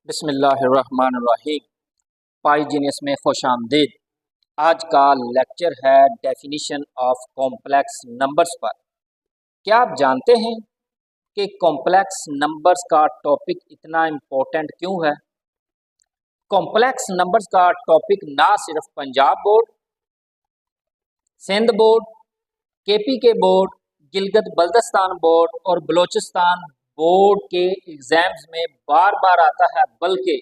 बिस्मिल्लाहिर्रहमानिर्रहीम। पाईजीनियस में खुशामदीद। आज का लेक्चर है डेफिनेशन ऑफ कॉम्प्लेक्स नंबर्स पर। क्या आप जानते हैं कि कॉम्प्लेक्स नंबर्स का टॉपिक इतना इम्पोर्टेंट क्यों है? कॉम्प्लेक्स नंबर्स का टॉपिक ना सिर्फ Punjab board, Sindh board, KPK board, Gilgit Baltistan board और बलूचिस्तान बोर्ड के एग्जाम्स में बार बार आता है, बल्कि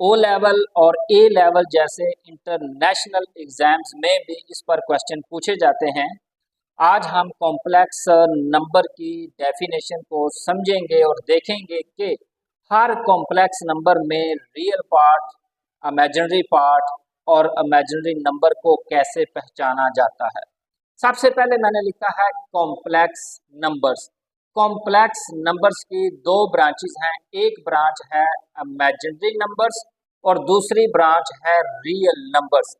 ओ लेवल और ए लेवल जैसे इंटरनेशनल एग्जाम्स में भी इस पर क्वेश्चन पूछे जाते हैं। आज हम कॉम्प्लेक्स नंबर की डेफिनेशन को समझेंगे और देखेंगे कि हर कॉम्प्लेक्स नंबर में रियल पार्ट, इमेजिनरी पार्ट और इमेजिनरी नंबर को कैसे पहचाना जाता है। सबसे पहले मैंने लिखा है कॉम्प्लेक्स नंबर्स। कॉम्प्लेक्स नंबर्स की दो ब्रांचेस हैं, एक ब्रांच है इमेजिनरी नंबर्स और दूसरी ब्रांच है रियल नंबर्स।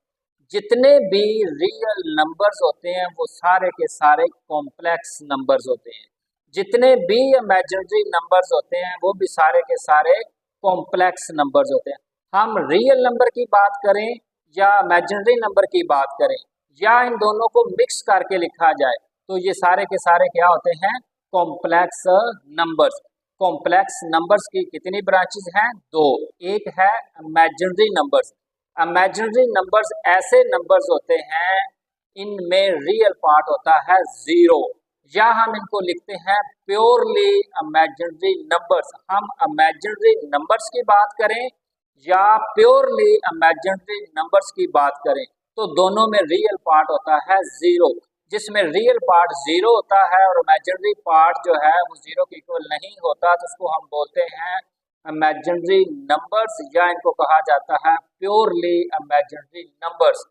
जितने भी रियल नंबर्स होते हैं वो सारे के सारे कॉम्प्लेक्स नंबर्स होते हैं। जितने भी इमेजिनरी नंबर्स होते हैं वो भी सारे के सारे कॉम्प्लेक्स नंबर्स होते हैं। हम रियल नंबर की बात करें या इमेजिनरी नंबर की बात करें या इन दोनों को मिक्स करके लिखा जाए तो ये सारे के सारे क्या होते हैं? Complex numbers. कॉम्प्लेक्स नंबर्स की कितनी ब्रांचेस हैं? दो। एक है इमेजिनरी नंबर्स। इमेजिनरी नंबर्स ऐसे नंबर्स होते हैं इनमें रियल पार्ट होता है जीरो, या हम इनको लिखते हैं प्योरली इमेजिनरी नंबर्स। हम इमेजिनरी नंबर्स की बात करें या प्योरली इमेजिनरी नंबर्स की बात करें तो दोनों में रियल पार्ट होता है जीरो। जिसमें रियल पार्ट जीरो होता है और इमेजिनरी पार्ट जो है वो जीरो के इक्वल नहीं होता तो उसको हम बोलते हैं इमेजिनरी नंबर्स, या इनको कहा जाता है प्योरली इमेजिनरी नंबर्स।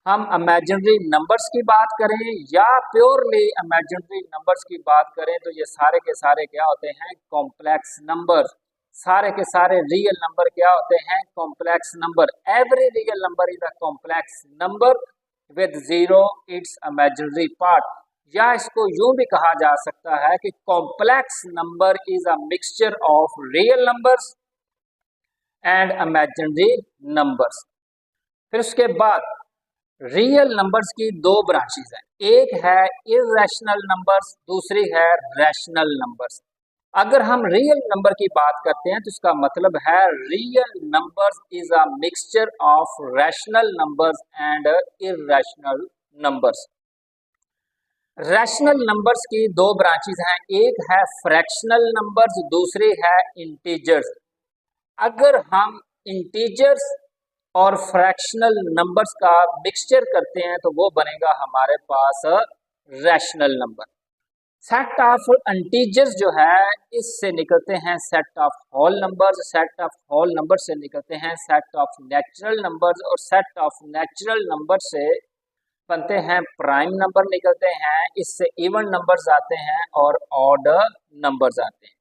हम इमेजिनरी नंबर्स की बात करें या प्योरली इमेजिनरी नंबर्स की बात करें तो ये सारे के सारे क्या होते हैं? Complex number. सारे के सारे रियल नंबर क्या होते हैं? Complex number. Every real number is a complex number with zero it's imaginary part. या इसको यूं भी कहा जा सकता है कि complex number is a mixture of real numbers and imaginary numbers. फिर उसके बाद रियल नंबर्स की दो ब्रांचेस हैं, एक है इर्रेशनल नंबर्स, दूसरी है रैशनल नंबर्स। अगर हम रियल नंबर की बात करते हैं तो इसका मतलब है real numbers is a mixture of rational numbers and irrational numbers. Rational numbers की दो ब्रांचेस हैं, एक है फ्रैक्शनल नंबर्स, दूसरी है इंटीजर्स। अगर हम इंटीजर्स और फ्रैक्शनल नंबर्स का मिक्सचर करते हैं तो वो बनेगा हमारे पास rational number. Set of integers जो है इससे निकलते हैं set of whole numbers, set of whole number से निकलते हैं सेट ऑफ नेचुरल नंबर्स और सेट ऑफ नेचुरल नंबर से बनते हैं प्राइम नंबर निकलते हैं, इससे इवन नंबर्स आते हैं और ऑड नंबर्स आते हैं।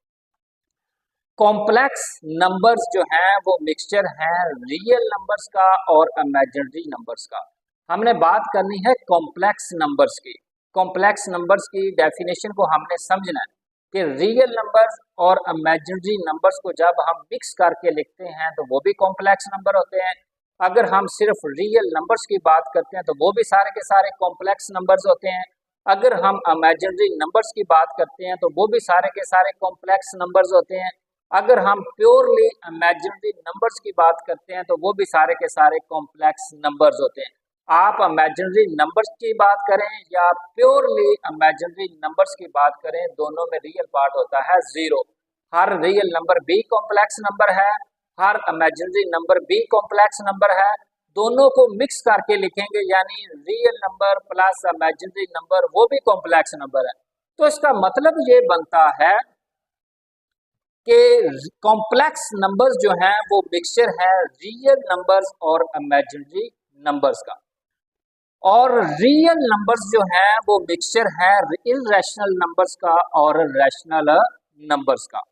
कॉम्प्लेक्स नंबर्स जो हैं वो मिक्सचर हैं रियल नंबर्स का और इमेजिनरी नंबर्स का। हमने बात करनी है कॉम्प्लेक्स नंबर्स की। कॉम्प्लेक्स नंबर्स की डेफिनेशन को हमने समझना है कि रियल नंबर्स और इमेजिनरी नंबर्स को जब हम मिक्स करके लिखते हैं तो वो भी कॉम्प्लेक्स नंबर होते हैं। अगर हम सिर्फ रियल नंबर्स की बात करते हैं तो वो भी सारे के सारे कॉम्प्लेक्स नंबर्स होते हैं। अगर हम इमेजिनरी नंबर्स की बात करते हैं तो वो भी सारे के सारे कॉम्प्लेक्स नंबर्स होते हैं। अगर हम प्योरली इमेजिनरी नंबर्स की बात करते हैं तो वो भी सारे के सारे कॉम्प्लेक्स नंबर्स होते हैं। आप इमेजिनरी नंबर्स की बात करें या प्योरली इमेजिनरी नंबर्स की बात करें, दोनों में रियल पार्ट होता है जीरो। हर रियल नंबर भी कॉम्प्लेक्स नंबर है, हर इमेजिनरी नंबर भी कॉम्प्लेक्स नंबर है। दोनों को मिक्स करके लिखेंगे यानी real number plus imaginary number वो भी कॉम्प्लेक्स नंबर है। तो इसका मतलब ये बनता है कि कॉम्प्लेक्स नंबर्स जो हैं वो मिक्सचर है रियल नंबर्स और इमेजिनरी नंबर्स का, और रियल नंबर्स जो हैं वो मिक्सचर है इर्रेशनल नंबर्स का और रैशनल नंबर्स का,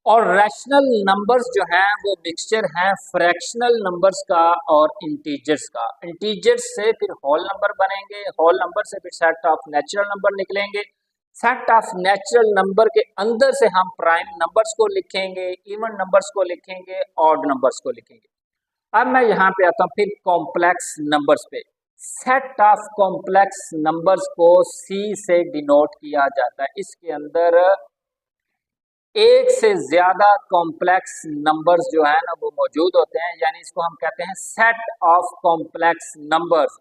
और रैशनल नंबर्स जो हैं वो मिक्सचर हैं फ्रैक्शनल नंबर्स का और इंटीजर्स का। इंटीजर्स से फिर होल नंबर बनेंगे, होल नंबर से फिर सेट ऑफ नेचुरल नंबर निकलेंगे, सेट ऑफ नेचुरल नंबर के अंदर से हम प्राइम नंबर्स को लिखेंगे, इवन नंबर्स को लिखेंगे, ऑड नंबर्स को लिखेंगे। अब मैं यहाँ पे आता हूँ फिर कॉम्प्लेक्स नंबर्स पे। सेट ऑफ कॉम्प्लेक्स नंबर्स को सी से डिनोट किया जाता है। इसके अंदर एक से ज्यादा कॉम्प्लेक्स नंबर्स जो है ना वो मौजूद होते हैं, यानी इसको हम कहते हैं सेट ऑफ कॉम्प्लेक्स नंबर्स।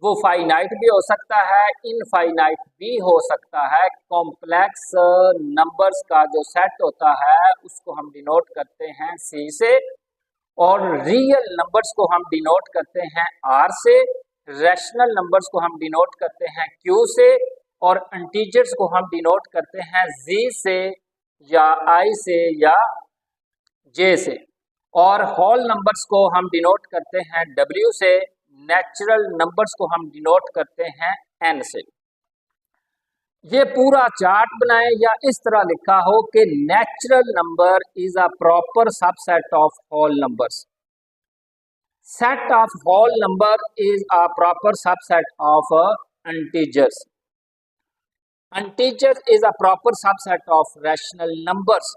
वो फाइनाइट भी हो सकता है, इनफाइनाइट भी हो सकता है। कॉम्प्लेक्स नंबर्स का जो सेट होता है उसको हम डिनोट करते हैं सी से, और रियल नंबर्स को हम डिनोट करते हैं आर से, रैशनल नंबर्स को हम डिनोट करते हैं क्यू से, और इंटीजर्स को हम डिनोट करते हैं जी से या आई से या जे से, और होल नंबर्स को हम डिनोट करते हैं डब्ल्यू से, नेचुरल नंबर्स को हम डिनोट करते हैं एन से। ये पूरा चार्ट बनाए या इस तरह लिखा हो कि natural number is a proper subset of whole numbers. Set of whole number is a proper subset of integers. Integer is a proper subset of rational numbers.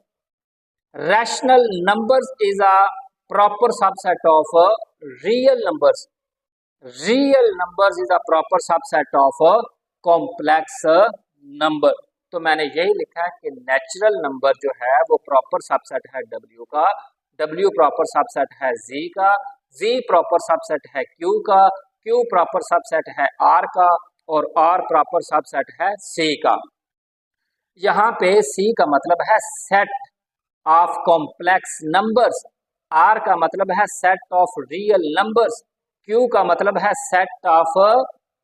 Rational numbers is a proper subset of real numbers. Real numbers is a proper subset of complex number. तो मैंने यही लिखा है कि natural number जो है वो proper subset है डब्ल्यू का, डब्ल्यू प्रॉपर सबसेट है जी का, जी प्रॉपर सबसेट है क्यू का, क्यू प्रॉपर सबसेट है आर का, और आर प्रॉपर सबसेट है सी का। यहाँ पे सी का मतलब है set of complex numbers, R का मतलब है set of real numbers, Q का मतलब है सेट ऑफ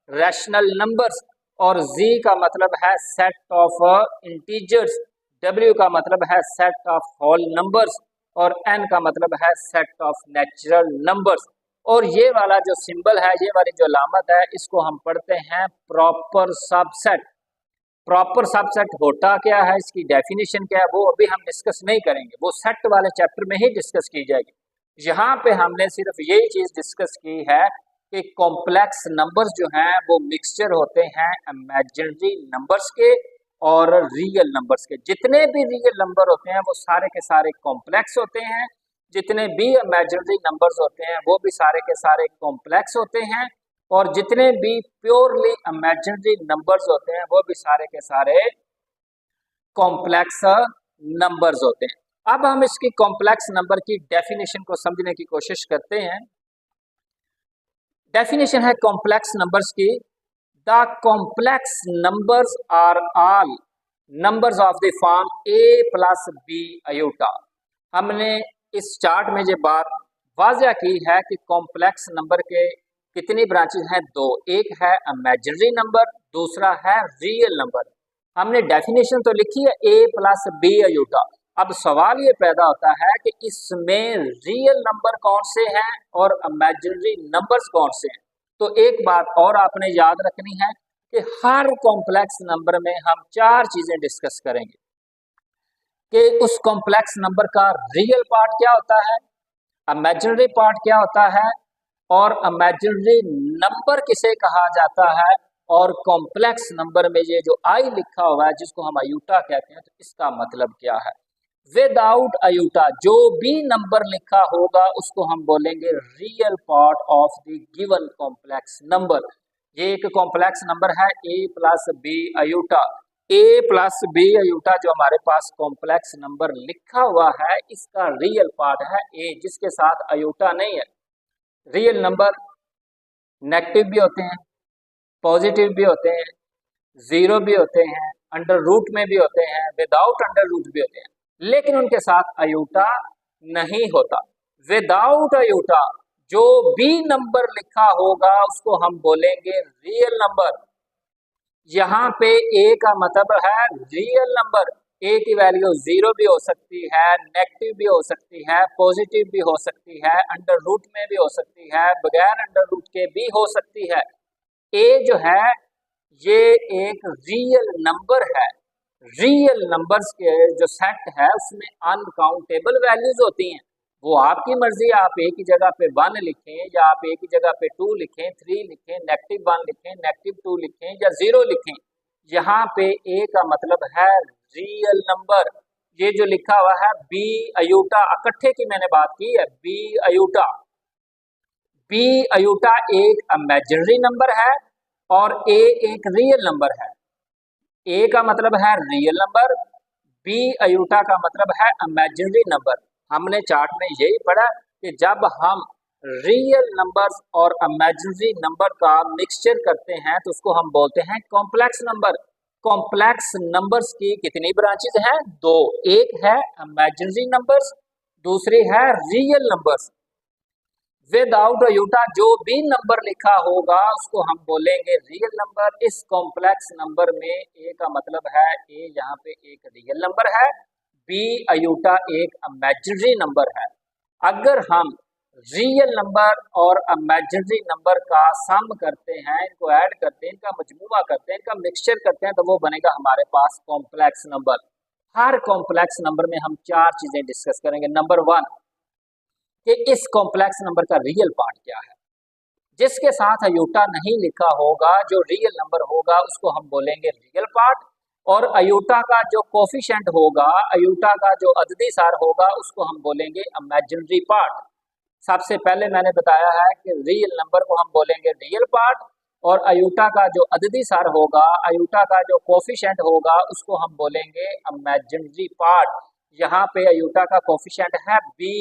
रैशनल नंबर्स, और जी का मतलब है सेट ऑफ इंटीजर्स, डब्ल्यू का मतलब है सेट ऑफ होल नंबर्स, और एन का मतलब है सेट ऑफ नेचुरल नंबर्स। और ये वाला जो सिंबल है, ये वाली जो अलामत है, इसको हम पढ़ते हैं प्रॉपर सबसेट। प्रॉपर सबसेट होता क्या है, इसकी डेफिनेशन क्या है, वो अभी हम डिस्कस नहीं करेंगे, वो सेट वाले चैप्टर में ही डिस्कस की जाएगी। यहाँ पे हमने सिर्फ यही चीज डिस्कस की है कि कॉम्प्लेक्स नंबर्स जो हैं वो मिक्सचर होते हैं इमेजिनरी नंबर्स के और रियल नंबर्स के। जितने भी रियल नंबर होते हैं वो सारे के सारे कॉम्प्लेक्स होते हैं, जितने भी इमेजिनरी नंबर्स होते हैं वो भी सारे के सारे कॉम्प्लेक्स होते हैं, और जितने भी प्योरली इमेजिनरी नंबर्स होते हैं वो भी सारे के सारे कॉम्प्लेक्स नंबर्स होते हैं। अब हम इसकी कॉम्प्लेक्स नंबर की डेफिनेशन को समझने की कोशिश करते हैं। डेफिनेशन है कॉम्प्लेक्स नंबर्स की, the complex numbers are all numbers of the form a plus b iota. हमने इस चार्ट में ये बात वाज़िया की है कि कॉम्प्लेक्स नंबर के कितनी ब्रांचेज हैं, दो। एक है इमेजिनरी नंबर, दूसरा है रियल नंबर। हमने डेफिनेशन तो लिखी है a प्लस बी अयोटा। अब सवाल ये पैदा होता है कि इसमें रियल नंबर कौन से हैं और इमेजिनरी नंबर्स कौन से हैं। तो एक बात और आपने याद रखनी है कि हर कॉम्प्लेक्स नंबर में हम चार चीजें डिस्कस करेंगे कि उस कॉम्प्लेक्स नंबर का रियल पार्ट क्या होता है, इमेजिनरी पार्ट क्या होता है, और इमेजिनरी नंबर किसे कहा जाता है, और कॉम्प्लेक्स नंबर में ये जो आई लिखा हुआ है जिसको हम अयूटा कहते हैं, तो इसका मतलब क्या है। विदाउट अयूटा जो भी नंबर लिखा होगा उसको हम बोलेंगे real part of the given complex number. ये एक कॉम्प्लेक्स नंबर है a plus B iota. a plus B iota जो हमारे पास कॉम्प्लेक्स नंबर लिखा हुआ है इसका रियल पार्ट है a, जिसके साथ अयूटा नहीं है। रियल नंबर नेगेटिव भी होते हैं, पॉजिटिव भी होते हैं, जीरो भी होते हैं, अंडर रूट में भी होते हैं, विदाउट अंडर रूट भी होते हैं, लेकिन उनके साथ अयूटा नहीं होता। विदाउट अयूटा जो भी नंबर लिखा होगा उसको हम बोलेंगे रियल नंबर। यहाँ पे a का मतलब है रियल नंबर। a की वैल्यू जीरो भी हो सकती है, नेगेटिव भी हो सकती है, पॉजिटिव भी हो सकती है, अंडर रूट में भी हो सकती है, बगैर अंडर रूट के भी हो सकती है। a जो है ये एक रियल नंबर है। रियल नंबर्स के जो सेट है उसमें अनकाउंटेबल वैल्यूज होती हैं। वो आपकी मर्जी, आप एक ही जगह पे 1 लिखें या आप एक ही जगह पे 2 लिखें, 3 लिखें, -1 लिखें, -2 लिखें या 0 लिखें, यहाँ पे ए का मतलब है रियल नंबर। ये जो लिखा हुआ है बी अयूटा, इकट्ठे की मैंने बात की है, बी अयूटा। बी अयूटा एक इमेजिनरी नंबर है और ए एक रियल नंबर है। ए का मतलब है रियल नंबर, बी अयूटा का मतलब है इमेजिनरी नंबर। हमने चार्ट में यही पढ़ा कि जब हम रियल नंबर्स और इमेजिनरी नंबर का मिक्सचर करते हैं तो उसको हम बोलते हैं कॉम्प्लेक्स नंबर। कॉम्प्लेक्स नंबर्स की कितनी ब्रांचेज हैं? दो। एक है इमेजिनरी नंबर्स, दूसरी है रियल नंबर्स। विदाउट अयूटा जो भी नंबर लिखा होगा उसको हम बोलेंगे रियल नंबर। इस कॉम्प्लेक्स नंबर में ए का मतलब है ए यहाँ पे एक रियल नंबर है, बी अयूटा एक इमेजिनरी नंबर है। अगर हम रियल नंबर और इमेजिनरी नंबर का सम करते हैं, इनको ऐड करते हैं, इनका मजमूआ करते हैं, इनका मिक्सचर करते हैं तो वो बनेगा हमारे पास कॉम्प्लेक्स नंबर। हर कॉम्प्लेक्स नंबर में हम चार चीजें डिस्कस करेंगे। नंबर वन कि इस कॉम्प्लेक्स नंबर का रियल पार्ट क्या है। जिसके साथ अयूटा नहीं लिखा होगा, जो रियल नंबर होगा उसको हम बोलेंगे रियल पार्ट, और अयूटा का जो कोफिशिएंट होगा, अयूटा का जो अददी सार होगा उसको हम बोलेंगे इमेजिनरी पार्ट। सबसे पहले मैंने बताया है कि रियल नंबर को हम बोलेंगे रियल पार्ट, और अयूटा का जो अददी सार होगा, अयूटा का जो कोफिशिएंट होगा उसको हम बोलेंगे इमेजिनरी पार्ट। यहाँ पे अयूटा का कोफिशिएंट है बी,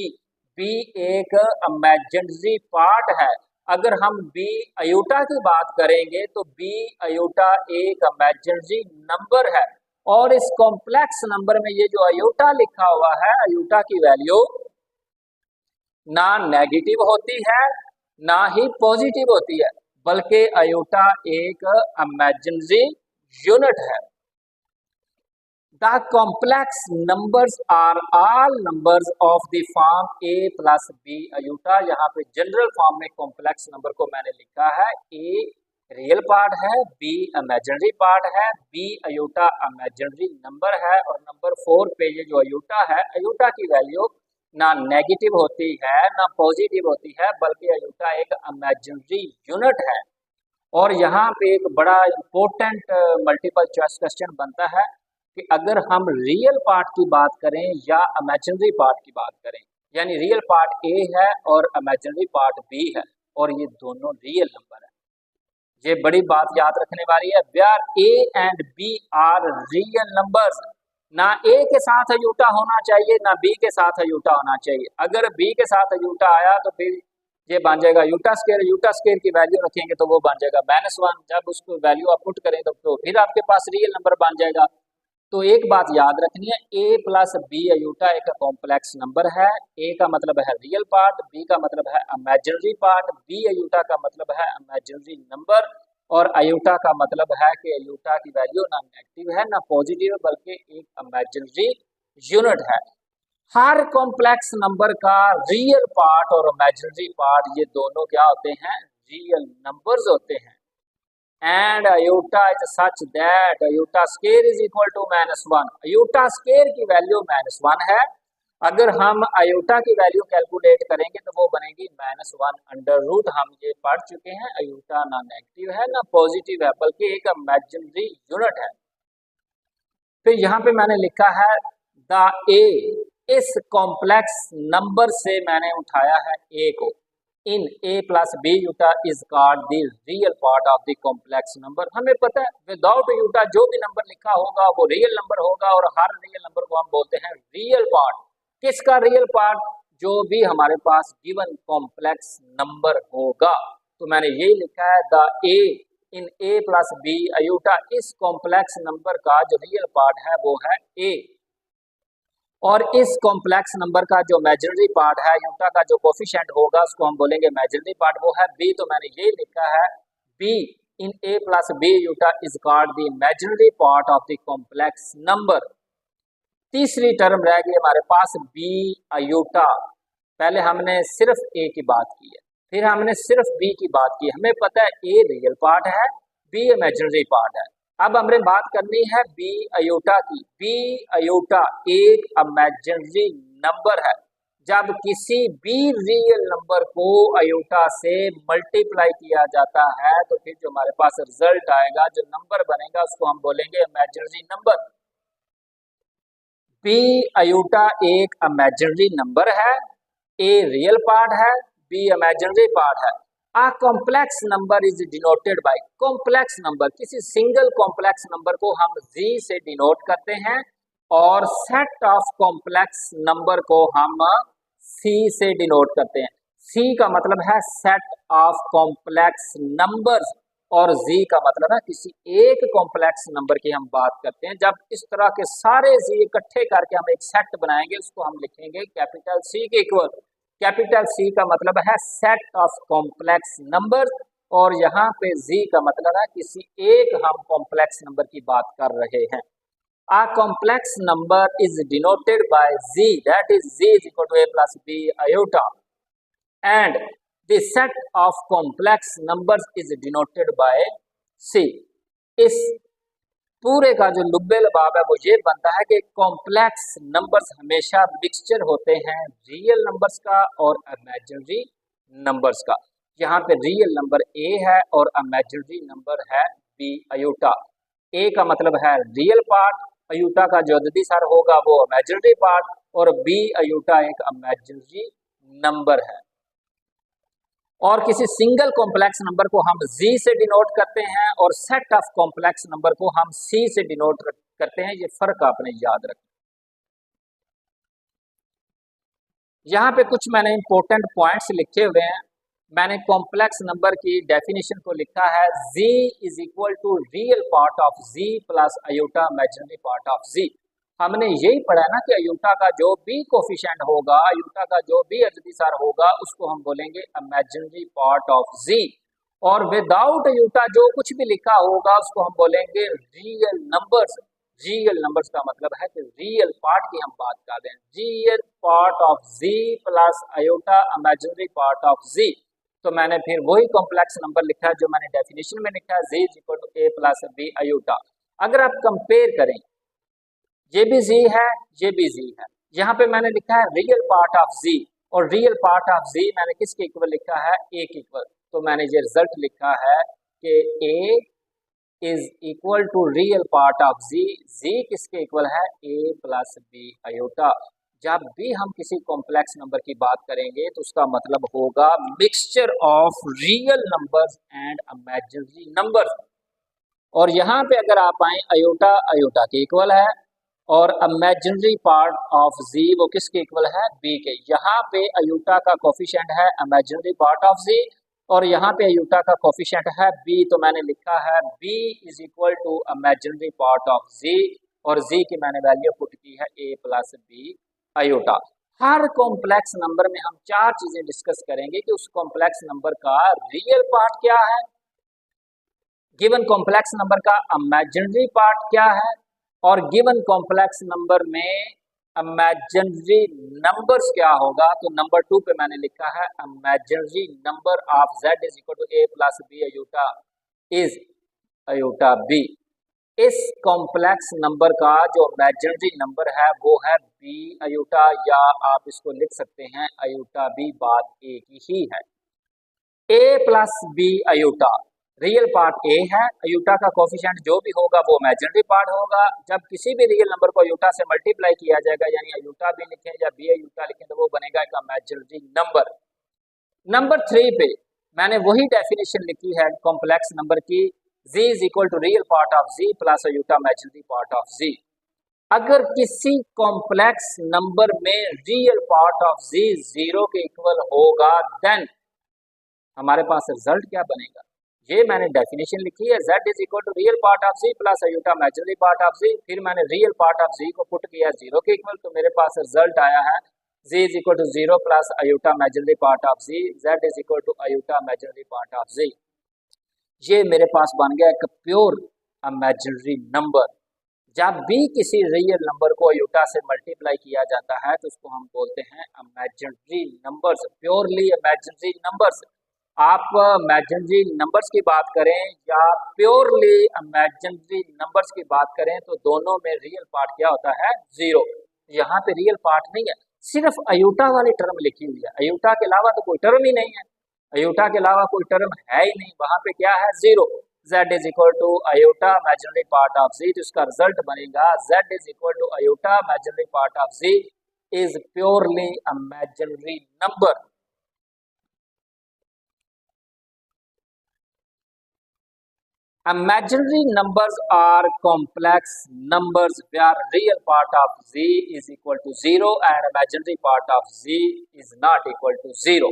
बी एक इमेजिनरी पार्ट है। अगर हम बी अयूटा की बात करेंगे तो बी अयूटा एक इमेजिनरी नंबर है, और इस कॉम्प्लेक्स नंबर में ये जो अयूटा लिखा हुआ है, अयूटा की वैल्यू ना नेगेटिव होती है ना ही पॉजिटिव होती है, बल्कि अयूटा एक इमेजिनरी यूनिट है। The complex numbers are all numbers of the form a plus b अयूटा। यहाँ पे जनरल फॉर्म में कॉम्प्लेक्स नंबर को मैंने लिखा है a रियल पार्ट है, b इमेजिनरी पार्ट है, b अयूटा इमेजिनरी नंबर है। और नंबर 4 पे ये जो अयूटा है, अयूटा की वैल्यू ना नेगेटिव होती है ना पॉजिटिव होती है, बल्कि अयूटा एक इमेजिनरी यूनिट है। और यहाँ पे एक बड़ा इंपॉर्टेंट मल्टीपल चॉइस क्वेश्चन बनता है कि अगर हम रियल पार्ट की बात करें या इमेजिनरी पार्ट की बात करें, यानी रियल पार्ट ए है और इमेजिनरी पार्ट बी है, और ये दोनों रियल नंबर है। ये बड़ी बात याद रखने वाली है, where a and b are real numbers. ना ए के साथ अयूटा होना चाहिए ना बी के साथ अयूटा होना चाहिए। अगर बी के साथ अयूटा आया तो फिर ये बन जाएगा यूटा स्क्वायर। यूटा स्क्वायर की वैल्यू रखेंगे तो वो बन जाएगा -1। जब उसको वैल्यू आप पुट करें तो फिर आपके पास रियल नंबर बन जाएगा। तो एक बात याद रखनी है, a प्लस बी अयूटा एक कॉम्प्लेक्स नंबर है। a का मतलब है रियल पार्ट, b का मतलब है इमेजिनरी पार्ट, b अयूटा का मतलब है इमेजिनरी नंबर, और अयूटा का मतलब है कि अयूटा की वैल्यू ना नेगेटिव है ना पॉजिटिव, बल्कि एक इमेजिनरी यूनिट है। हर कॉम्प्लेक्स नंबर का रियल पार्ट और इमेजिनरी पार्ट ये दोनों क्या होते हैं? रियल नंबर्स होते हैं। And iota is such that iota square is equal to -1। Iota square की वैल्यू -1 है। अगर हम अयूटा की वैल्यू कैलकुलेट करेंगे तो वो बनेगी -1 √ हम ये पढ़ चुके हैं, अयूटा ना नेगेटिव है ना पॉजिटिव है, बल्कि एक इमेजिनरी यूनिट है। फिर यहाँ पे मैंने लिखा है द ए, इस कॉम्प्लेक्स नंबर से मैंने उठाया है ए को। इन a plus b iota is called the real part of the complex number. हमें पता है विदाउट यूटा जो भी नंबर लिखा होगा वो रियल नंबर होगा, और हर रियल नंबर को हम बोलते हैं रियल पार्ट। किसका रियल पार्ट? जो भी हमारे पास गिवन कॉम्प्लेक्स नंबर होगा। तो मैंने यही लिखा है the A in a plus B iota, इस कॉम्प्लेक्स नंबर का जो रियल पार्ट है वो है a, और इस कॉम्प्लेक्स नंबर का जो इमेजिनरी पार्ट है, यूटा का जो कोफिशिएंट होगा उसको हम बोलेंगे इमेजिनरी पार्ट, वो है b। तो मैंने ये लिखा है b इन a plus b iota is called the imaginary part of the complex number. तीसरी टर्म रह गई हमारे पास b अयूटा। पहले हमने सिर्फ a की बात की है, फिर हमने सिर्फ b की बात की। हमें पता है a रियल पार्ट है, b इमेजिनरी पार्ट है। अब हमने बात करनी है बी अयूटा की। बी अयूटा एक इमेजिनरी नंबर है। जब किसी भी रियल नंबर को अयोटा से मल्टीप्लाई किया जाता है तो फिर जो हमारे पास रिजल्ट आएगा, जो नंबर बनेगा, उसको हम बोलेंगे इमेजिनरी नंबर। बी अयोटा एक इमेजिनरी नंबर है, ए रियल पार्ट है, बी इमेजिनरी पार्ट है। A complex number is denoted by, complex number, किसी सिंगल कॉम्प्लेक्स नंबर को हम जी से डिनोट करते हैं और सेट ऑफ कॉम्प्लेक्स नंबर को हम सी से डिनोट करते हैं। सी का मतलब है सेट ऑफ कॉम्प्लेक्स नंबर्स और जी का मतलब है किसी एक कॉम्प्लेक्स नंबर की हम बात करते हैं। जब इस तरह के सारे जी इकट्ठे करके हम एक सेट बनाएंगे, उसको हम लिखेंगे कैपिटल सी के इक्वल। कैपिटल सी का मतलब है सेट ऑफ कॉम्प्लेक्स नंबर और यहाँ पे जी का मतलब है किसी एक हम कॉम्प्लेक्स नंबर की बात कर रहे हैं। A complex number is denoted by z, that is z is equal to a plus b iota, and the set of complex numbers is denoted by c। इस पूरे का जो लुब्बे लबाब है वो ये बनता है कि कॉम्प्लेक्स नंबर्स हमेशा मिक्सचर होते हैं रियल नंबर्स का और इमेजिनरी नंबर्स का। यहाँ पे रियल नंबर a है और इमेजिनरी नंबर है b अयोटा। a का मतलब है रियल पार्ट, अयूटा का जो अददी सर होगा वो इमेजिनरी पार्ट और बी अयूटा एक इमेजिनरी नंबर है। और किसी सिंगल कॉम्प्लेक्स नंबर को हम जी से डिनोट करते हैं और सेट ऑफ कॉम्प्लेक्स नंबर को हम सी से डिनोट करते हैं। ये फर्क आपने याद रखना। यहाँ पे कुछ मैंने इंपॉर्टेंट पॉइंट्स लिखे हुए हैं। मैंने कॉम्प्लेक्स नंबर की डेफिनेशन को लिखा है z is equal to real part of z plus iota imaginary part of z। हमने यही पढ़ा है ना कि अयोटा का जो भी कोफिशिएंट होगा, अयोटा का जो भी अजदीसार होगा, उसको हम बोलेंगे इमेजिनरी पार्ट ऑफ z। और विदाउट अयोटा जो कुछ भी लिखा होगा उसको हम बोलेंगे रियल नंबर्स। रियल नंबर्स का मतलब है कि रियल पार्ट की हम बात कर रहे हैं। Real part of z plus iota imaginary part of z। तो मैंने फिर वही कॉम्प्लेक्स नंबर लिखा है जो मैंने डेफिनेशन में लिखा है, z is equal to a plus b iota. अगर आप कंपेयर करें, ये भी z है, ये भी z है। यहाँ पे मैंने लिखा है रियल पार्ट ऑफ z और रियल पार्ट ऑफ z मैंने किसके इक्वल लिखा है, a के इक्वल। तो मैंने ये रिजल्ट लिखा है कि a is equal to real part of z, z किसके इक्वल है, a प्लस b अयोटा। जब भी हम किसी कॉम्प्लेक्स नंबर की बात करेंगे तो उसका मतलब होगा mixture of real numbers and imaginary numbers. और यहाँ पे अगर आप आए, अयोटा अयोटा के इक्वल है और इमेजिनरी पार्ट ऑफ z वो किसके इक्वल है, b के। यहाँ पे अयोटा का कोफिशिएंट है इमेजिनरी पार्ट ऑफ z और यहाँ पे अयोटा का कोफिशिएंट है b। तो मैंने लिखा है b is equal to imaginary part of z और z की मैंने वैल्यू पुट की है a प्लस b अयोटा। हर कॉम्प्लेक्स नंबर में हम चार चीजें डिस्कस करेंगे कि उस कॉम्प्लेक्स नंबर का रियल पार्ट क्या है, गिवन कॉम्प्लेक्स नंबर का इमेजिनरी पार्ट क्या है और गिवन कॉम्प्लेक्स नंबर में इमेजिनरी नंबर्स क्या होगा। तो नंबर 2 पे मैंने लिखा है imaginary number of z is equal to a plus b iota is iota b। इस कॉम्प्लेक्स नंबर का जो इमेजिनरी नंबर है वो है b अयोटा, या आप इसको लिख सकते हैं अयोटा b, बात एक ही है। a plus b iota, real part a है, अयोटा का कोफिशिएंट जो भी होगा वो इमेजिनरी पार्ट होगा। जब किसी भी रियल नंबर को अयोटा से मल्टीप्लाई किया जाएगा, यानी अयोटा b लिखें या b अयोटा लिखें, तो वो बनेगा एक इमेजिनरी नंबर। नंबर 3 पे मैंने वही डेफिनेशन लिखी है कॉम्प्लेक्स नंबर की, z is equal to real part of z plus iota imaginary part of z। अगर किसी कॉम्प्लेक्स नंबर में रियल पार्ट ऑफ z 0 के इक्वल होगा, देन हमारे पास रिजल्ट क्या बनेगा, ये मैंने डेफिनेशन लिखी है, z is equal to real part of z plus iota imaginary part of z। फिर मैंने रियल पार्ट ऑफ z को पुट किया 0 के इक्वल, तो मेरे पास रिजल्ट आया है z is equal to 0 plus iota imaginary part of z, z is equal to iota imaginary part of z। ये मेरे पास बन गया एक प्योर इमेजिनरी नंबर। जब भी किसी रियल नंबर को अयोटा से मल्टीप्लाई किया जाता है तो उसको हम बोलते हैं imaginary numbers, purely imaginary numbers. आप इमेजिनरी नंबर्स की बात करें या प्योरली इमेजिनरी नंबर्स की बात करें तो दोनों में रियल पार्ट क्या होता है, 0। यहाँ पे रियल पार्ट नहीं है, सिर्फ अयूटा वाली टर्म लिखी हुई है, अयूटा के अलावा तो कोई टर्म ही नहीं है, अयूटा के अलावा कोई टर्म है ही नहीं, वहां पे क्या है, zero. z is equal to iota imaginary part of z, तो इसका रिजल्ट बनेगा z is equal to iota imaginary part of z is purely imaginary number. Imaginary numbers are complex numbers where real part of z is equal to 0 and imaginary part of z is not equal to 0।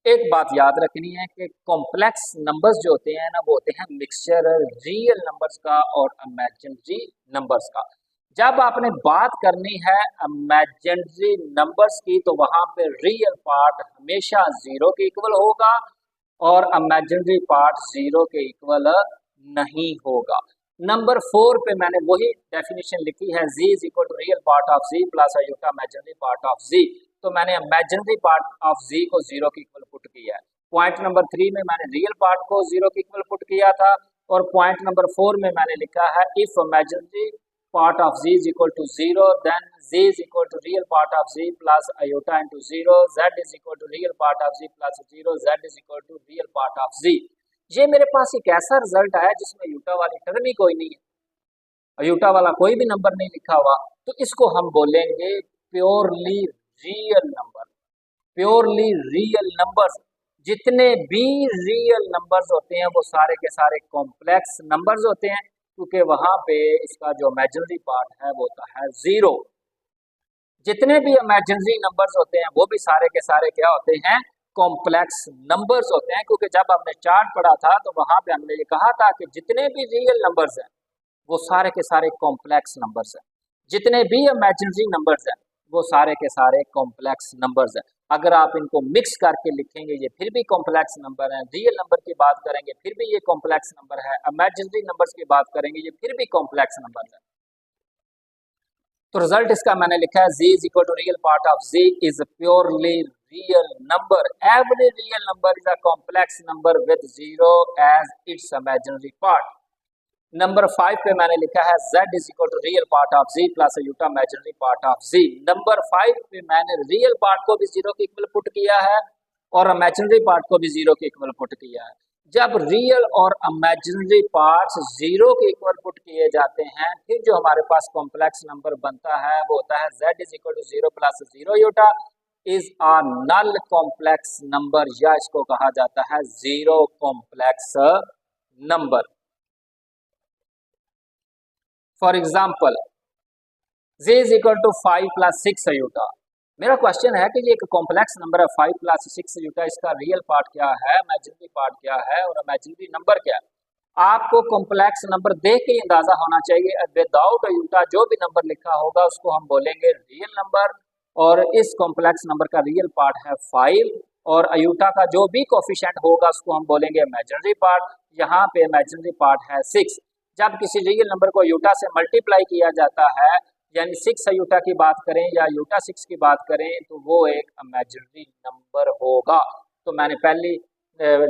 एक बात याद रखनी है कि complex numbers जो होते हैं ना, वो होते हैं मिक्सचर रियल नंबर्स का और इमेजिनरी नंबर्स का। जब आपने बात करनी है इमेजिनरी नंबर्स की तो वहां पे रियल पार्ट हमेशा 0 के इक्वल होगा और इमेजिनरी पार्ट 0 के इक्वल नहीं होगा। नंबर 4 पे मैंने वही डेफिनेशन लिखी है, z is equal to real part of z plus iota imaginary part of z, तो मैंने इमेजिनरी पार्ट ऑफ z को 0 के इक्वल पुट किया है। पॉइंट नंबर 3 में मैंने रियल पार्ट को 0 के इक्वल पुट किया था और पॉइंट नंबर 4 में मैंने लिखा है if imaginary part of z is equal to 0 then z is equal to real part of z plus iota into 0, z is equal to real part of z plus 0, z is equal to real part of z। ये मेरे पास एक ऐसा result आया जिसमें Utah वाली term ही कोई नहीं है, यूटा वाला कोई भी नंबर नहीं लिखा हुआ, तो इसको हम बोलेंगे purely real number. Purely real numbers, जितने भी रियल नंबर्स होते हैं वो सारे के सारे कॉम्प्लेक्स नंबर्स होते हैं, क्योंकि वहां पे इसका जो इमेजिनरी पार्ट है वो होता है 0। जितने भी इमेजिनरी नंबर्स होते हैं वो भी सारे के सारे क्या होते हैं, कॉम्प्लेक्स नंबर्स होते हैं, क्योंकि जब हमने चार्ट पढ़ा था तो वहां पे हमने ये कहा था कि जितने भी रियल नंबर्स हैं वो सारे के सारे कॉम्प्लेक्स नंबर्स हैं, जितने भी इमेजिनरी नंबर्स हैं वो सारे के सारे कॉम्प्लेक्स नंबर्स हैं। अगर आप इनको मिक्स करके लिखेंगे ये फिर भी कॉम्प्लेक्स नंबर है, रियल नंबर की बात करेंगे फिर भी ये कॉम्प्लेक्स नंबर है, इमेजिनरी नंबर्स की बात करेंगे ये फिर भी कॉम्प्लेक्स नंबर है। तो रिजल्ट इसका मैंने लिखा है z is equal to real part of z is purely real number, every real number is a complex number with 0 as its imaginary part. Number 5 पे मैंने लिखा है z is equal to real part of z plus iota imaginary part of z। Number 5 पे मैंने real part को भी 0 के equal put किया है और इमेजिनरी पार्ट को भी 0 के इक्वल पुट किया है। जब रियल और इमेजिनरी पार्ट्स 0 के इक्वल पुट किए जाते हैं फिर जो हमारे पास कॉम्प्लेक्स नंबर बनता है वो होता है z is equal to 0 plus 0 iota is a null complex number, या इसको कहा जाता है 0 complex number. For example z is equal to 5 plus 6 iota. मेरा क्वेश्चन है कि ये एक कॉम्प्लेक्स नंबर है 5 प्लस 6 अयूटा, इसका रियल पार्ट क्या है, इमेजिनरी पार्ट क्या है और इमेजिनरी नंबर क्या है। आपको कॉम्प्लेक्स नंबर देख के अंदाजा होना चाहिए, विदाउट अयूटा जो भी नंबर लिखा होगा उसको हम बोलेंगे रियल नंबर, और इस कॉम्प्लेक्स नंबर का रियल पार्ट है 5 और अयूटा का जो भी कोफिशिएंट होगा उसको हम बोलेंगे इमेजिनरी पार्ट। यहाँ पे इमेजिनरी पार्ट है 6। जब किसी रियल नंबर को अयूटा से मल्टीप्लाई किया जाता है, यानी 6 अयूटा की बात करें या अयूटा 6 की बात करें, तो वो एक इमेजिनरी नंबर होगा। तो मैंने पहली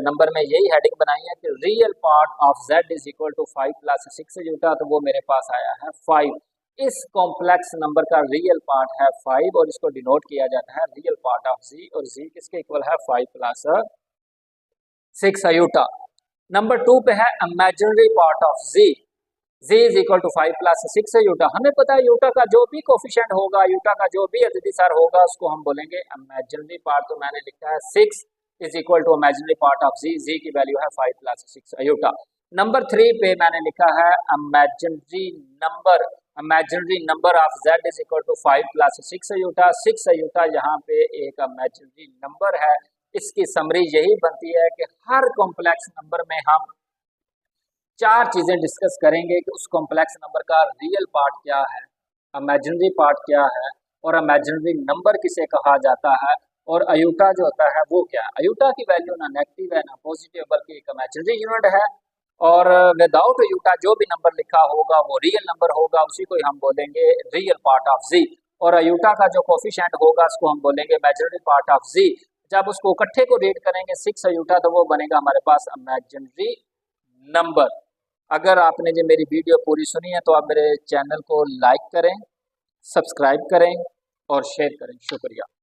नंबर में यही हेडिंग बनाई है कि real part of z is equal to 5 plus 6 iota, तो वो मेरे पास आया है 5। इस कॉम्प्लेक्स नंबर का रियल पार्ट है 5 और इसको डिनोट किया जाता है रियल पार्ट ऑफ z, और z किसके इक्वल है 5 प्लस 6 अयूटा। नंबर 2 पे है imaginary part of z is equal to 5 plus 6 iota. हमें पता है यूटा का जो भी कोफिशिएंट होगा, यूटा का जो भी अददीसार होगा उसको हम बोलेंगे इमेजिनरी पार्ट, तो मैंने लिखा है 6 is equal to imaginary part of z की वैल्यू है 5 प्लस 6 अयूटा। नंबर 3 पे मैंने लिखा है imaginary number of z is equal to 5 plus 6 iota. 6 iota यहाँ पे एक इमेजिनरी नंबर है। इसकी समरी यही बनती है कि हर कॉम्प्लेक्स नंबर में हम 4 चीजें डिस्कस करेंगे कि उस कॉम्प्लेक्स नंबर का रियल पार्ट क्या है, इमेजिनरी पार्ट क्या है और इमेजिनरी नंबर किसे कहा जाता है, और अयूटा जो होता है वो क्या है। अयूटा की वैल्यू ना नेगेटिव है ना पॉजिटिव, बल्कि एक इमेजिनरी यूनिट है, और विदाउट अयूटा जो भी नंबर लिखा होगा वो रियल नंबर होगा, उसी को हम बोलेंगे रियल पार्ट ऑफ z। और अयूटा का जो कोफिशिएंट होगा उसको हम बोलेंगे इमेजिनरी पार्ट ऑफ z। जब उसको इकट्ठे को रेट करेंगे 6 अयूटा, तो वो बनेगा हमारे पास इमेजिनरी नंबर। अगर आपने जो मेरी वीडियो पूरी सुनी है तो आप मेरे चैनल को लाइक करें, सब्सक्राइब करें और शेयर करें। शुक्रिया।